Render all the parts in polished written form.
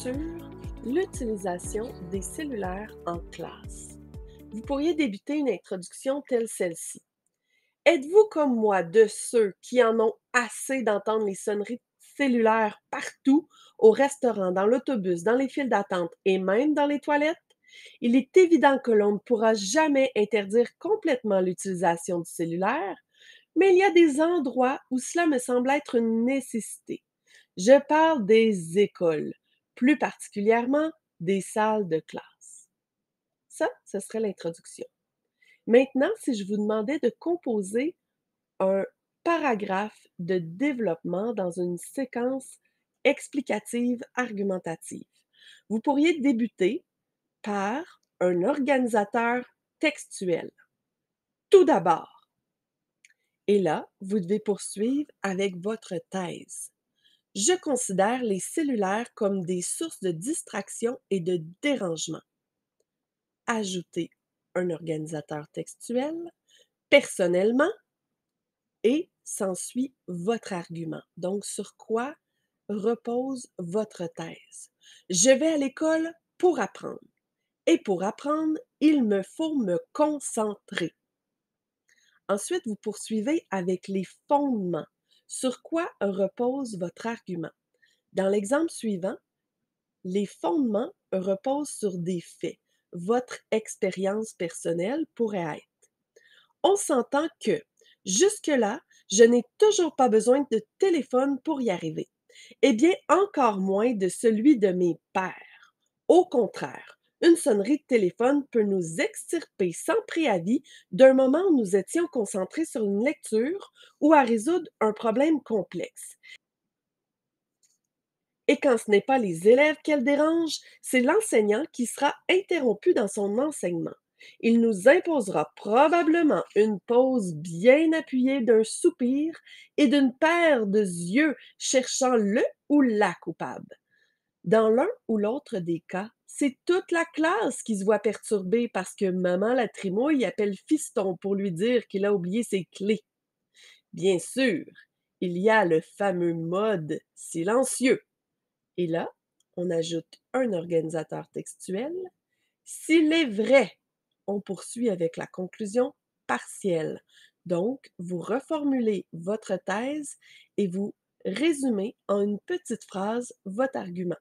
sur l'utilisation des cellulaires en classe. Vous pourriez débuter une introduction telle celle-ci. Êtes-vous comme moi de ceux qui en ont assez d'entendre les sonneries cellulaires partout, au restaurant, dans l'autobus, dans les files d'attente et même dans les toilettes? Il est évident que l'on ne pourra jamais interdire complètement l'utilisation du cellulaire, mais il y a des endroits où cela me semble être une nécessité. Je parle des écoles, plus particulièrement des salles de classe. Ça, ce serait l'introduction. Maintenant, si je vous demandais de composer un paragraphe de développement dans une séquence explicative argumentative, vous pourriez débuter par un organisateur textuel. Tout d'abord, et là, vous devez poursuivre avec votre thèse. Je considère les cellulaires comme des sources de distraction et de dérangement. Ajoutez un organisateur textuel, personnellement, et s'ensuit votre argument. Donc, sur quoi repose votre thèse? Je vais à l'école pour apprendre. Et pour apprendre, il me faut me concentrer. Ensuite, vous poursuivez avec les fondements. Sur quoi repose votre argument? Dans l'exemple suivant, les fondements reposent sur des faits. Votre expérience personnelle pourrait être. On s'entend que, jusque-là, je n'ai toujours pas besoin de téléphone pour y arriver. Eh bien, encore moins de celui de mes pairs. Au contraire, une sonnerie de téléphone peut nous extirper sans préavis d'un moment où nous étions concentrés sur une lecture ou à résoudre un problème complexe. Et quand ce n'est pas les élèves qu'elle dérange, c'est l'enseignant qui sera interrompu dans son enseignement. Il nous imposera probablement une pause bien appuyée d'un soupir et d'une paire de yeux cherchant le ou la coupable. Dans l'un ou l'autre des cas, c'est toute la classe qui se voit perturbée parce que maman la trimouille appelle fiston pour lui dire qu'il a oublié ses clés. Bien sûr, il y a le fameux mode silencieux. Et là, on ajoute un organisateur textuel. S'il est vrai, on poursuit avec la conclusion partielle. Donc, vous reformulez votre thèse et vous résumez en une petite phrase votre argument.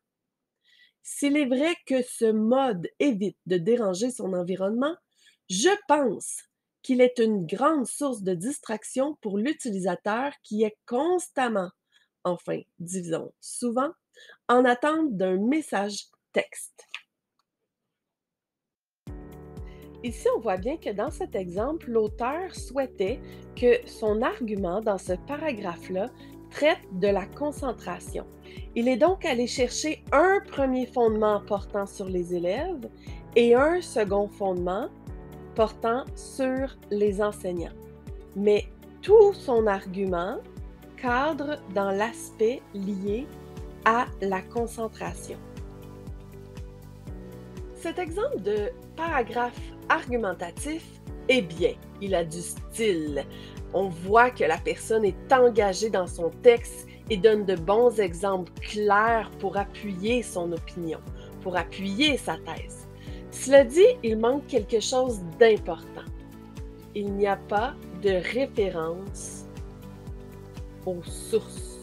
S'il est vrai que ce mode évite de déranger son environnement, je pense qu'il est une grande source de distraction pour l'utilisateur qui est constamment, enfin, disons souvent, en attente d'un message texte. Ici, on voit bien que dans cet exemple, l'auteur souhaitait que son argument dans ce paragraphe-là traite de la concentration. Il est donc allé chercher un premier fondement portant sur les élèves et un second fondement portant sur les enseignants. Mais tout son argument cadre dans l'aspect lié à la concentration. Cet exemple de paragraphe argumentatif est bien, il a du style. On voit que la personne est engagée dans son texte et donne de bons exemples clairs pour appuyer son opinion, pour appuyer sa thèse. Cela dit, il manque quelque chose d'important. Il n'y a pas de référence aux sources.